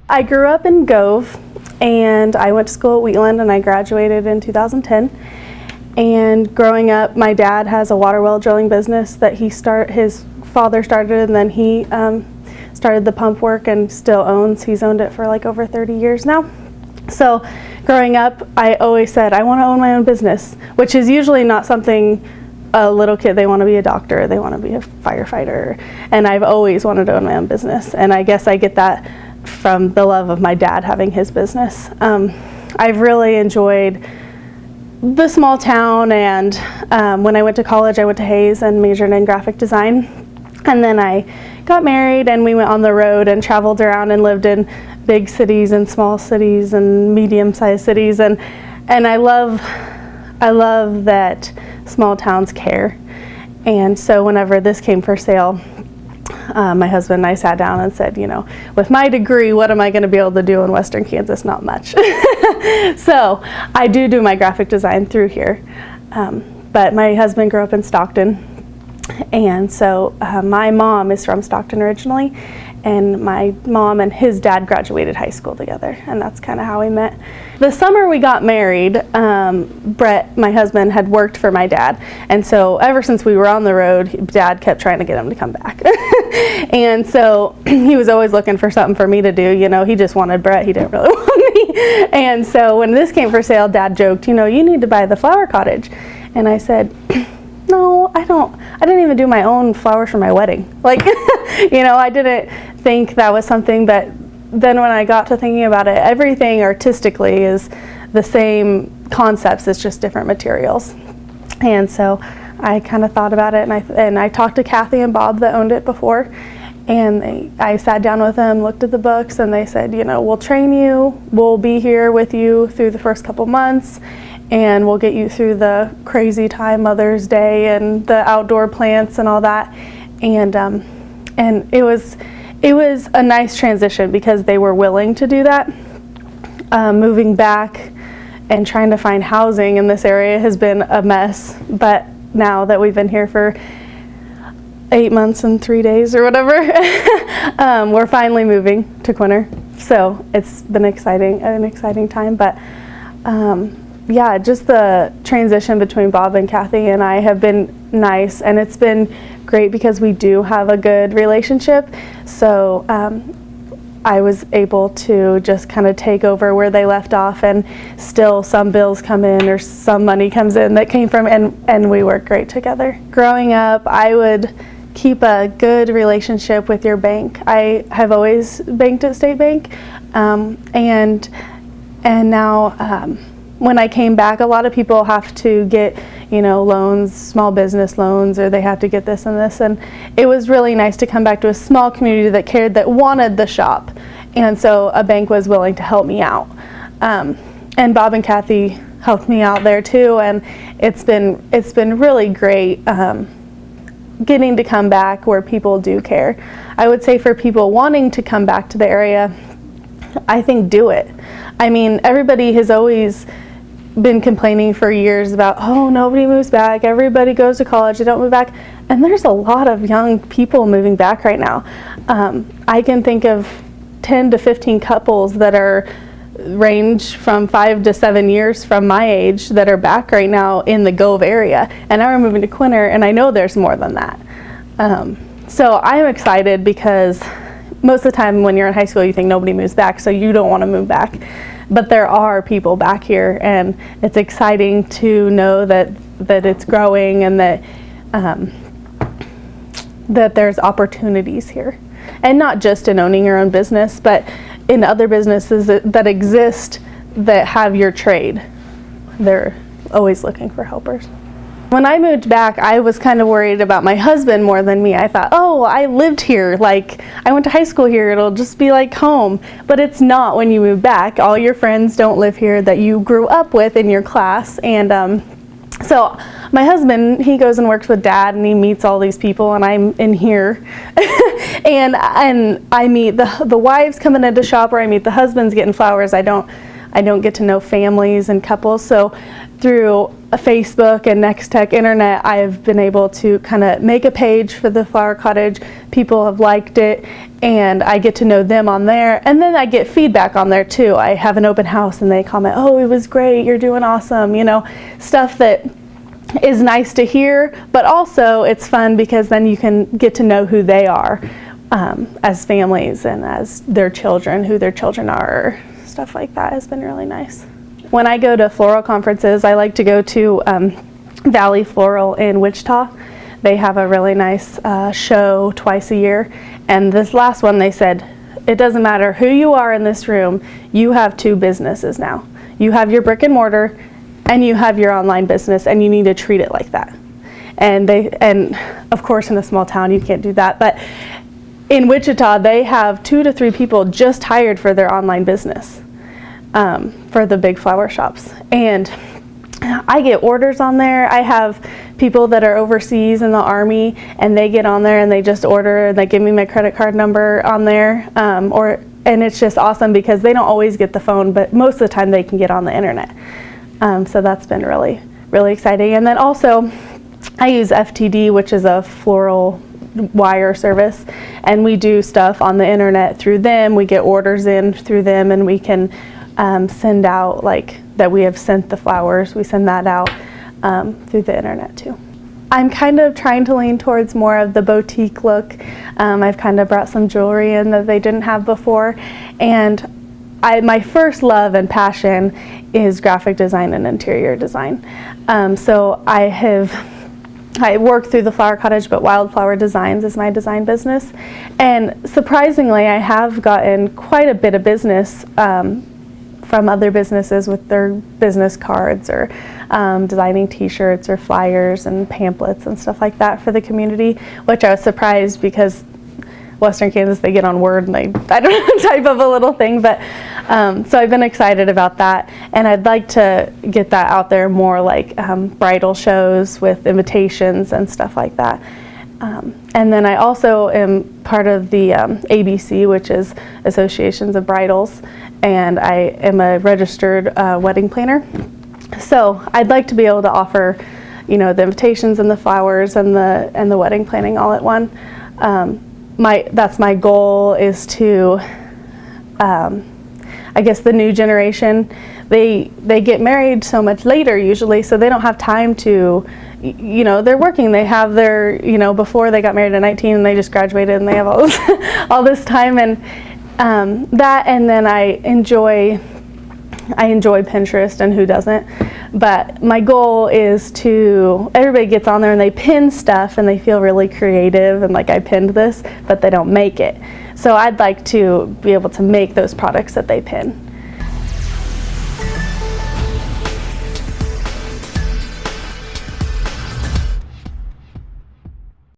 I grew up in Gove, and I went to school at Wheatland, and I graduated in 2010. And growing up, my dad has a water well drilling business that his father started, and then he started the pump work and still owns. He's owned it for like over 30 years now. So growing up, I always said, I want to own my own business, which is usually not something a little kid, they want to be a doctor, they want to be a firefighter. And I've always wanted to own my own business. And I guess I get that from the love of my dad having his business. I've really enjoyed the small town, and when I went to college, I went to Hayes and majored in graphic design. And then I got married, and we went on the road and traveled around and lived in big cities and small cities and medium-sized cities. And I love that small towns care. And so whenever this came for sale, my husband and I sat down and said, you know, with my degree, what am I going to be able to do in Western Kansas? Not much. So I do my graphic design through here. But my husband grew up in Stockton. And so my mom is from Stockton originally. And my mom and his dad graduated high school together, and that's kind of how we met. The summer we got married, Brett, my husband, had worked for my dad, and so ever since we were on the road, Dad kept trying to get him to come back. And so he was always looking for something for me to do. You know, he just wanted Brett, he didn't really want me. And so when this came for sale, Dad joked, you know, you need to buy the Flower Cottage. And I said, no, I didn't even do my own flowers for my wedding. Like, you know, I didn't think that was something, but then when I got to thinking about it, everything artistically is the same concepts, it's just different materials. And so I kind of thought about it, and I talked to Kathy and Bob that owned it before, and I sat down with them, looked at the books, and they said, you know, we'll train you, we'll be here with you through the first couple months, and we'll get you through the crazy time, Mother's Day, and the outdoor plants and all that. And it was a nice transition because they were willing to do that. Moving back and trying to find housing in this area has been a mess, but now that we've been here for 8 months and 3 days or whatever, we're finally moving to Quinter. So it's been an exciting time, but yeah, just the transition between Bob and Kathy and I have been nice, and it's been great because we do have a good relationship. So I was able to just kind of take over where they left off, and still some bills come in or some money comes in that came from, and we work great together. Growing up, I would keep a good relationship with your bank. I have always banked at State Bank, and now when I came back, a lot of people have to get, you know, loans, small business loans, or they have to get this and this, and it was really nice to come back to a small community that cared, that wanted the shop, and so a bank was willing to help me out. And Bob and Kathy helped me out there too, and it's been really great getting to come back where people do care. I would say for people wanting to come back to the area, I think do it. I mean, everybody has always been complaining for years about, oh, nobody moves back, everybody goes to college, they don't move back, and there's a lot of young people moving back right now. I can think of 10 to 15 couples that range from 5 to 7 years from my age that are back right now in the Gove area, and now we're moving to Quinter, and I know there's more than that. So I'm excited because most of the time when you're in high school you think nobody moves back, so you don't want to move back. But there are people back here, and it's exciting to know that it's growing, and that there's opportunities here. And not just in owning your own business, but in other businesses that exist that have your trade. They're always looking for helpers. When I moved back, I was kind of worried about my husband more than me. I thought, oh, I lived here, like I went to high school here, it'll just be like home. But it's not when you move back. All your friends don't live here that you grew up with in your class. And so my husband, he goes and works with Dad, and he meets all these people, and I'm in here. and I meet the wives coming in to shop, or I meet the husbands getting flowers. I I don't get to know families and couples. So through Facebook and Nex-Tech internet, I've been able to kind of make a page for the Flower Cottage. People have liked it, and I get to know them on there, and then I get feedback on there too. I have an open house and they comment, oh, it was great, you're doing awesome, you know, stuff that is nice to hear, but also it's fun because then you can get to know who they are as families and as their children, who their children are, stuff like that has been really nice. When I go to floral conferences, I like to go to Valley Floral in Wichita. They have a really nice show twice a year, and this last one they said, it doesn't matter who you are in this room, you have two businesses now. You have your brick and mortar, and you have your online business, and you need to treat it like that. And of course in a small town you can't do that, but in Wichita they have 2 to 3 people just hired for their online business for the big flower shops. And I get orders on there. I have people that are overseas in the Army, and they get on there and they just order, and they give me my credit card number on there, and it's just awesome because they don't always get the phone, but most of the time they can get on the internet. So that's been really, really exciting. And then also I use FTD, which is a floral wire service, and we do stuff on the internet through them. We get orders in through them, and we can send out, like that we have sent the flowers, we send that out through the internet too. I'm kind of trying to lean towards more of the boutique look. I've kind of brought some jewelry in that they didn't have before, and my first love and passion is graphic design and interior design. So I work through the Flower Cottage, but Wildflower Designs is my design business. And surprisingly, I have gotten quite a bit of business from other businesses with their business cards, or designing t-shirts or flyers and pamphlets and stuff like that for the community, which I was surprised because Western Kansas, they get on Word and I don't know, type of a little thing, but so I've been excited about that, and I'd like to get that out there more, like bridal shows with invitations and stuff like that. And then I also am part of the ABC, which is Associations of Bridals, and I am a registered wedding planner. So I'd like to be able to offer, you know, the invitations and the flowers and the wedding planning all at one. That's my goal, is to, I guess the new generation, they get married so much later usually, so they don't have time to, you know, they're working, they have their, you know, before they got married at 19 and they just graduated and they have all this, all this time, and that, and then I enjoy Pinterest, and who doesn't, but my goal is to, everybody gets on there and they pin stuff and they feel really creative and like, I pinned this, but they don't make it. So I'd like to be able to make those products that they pin.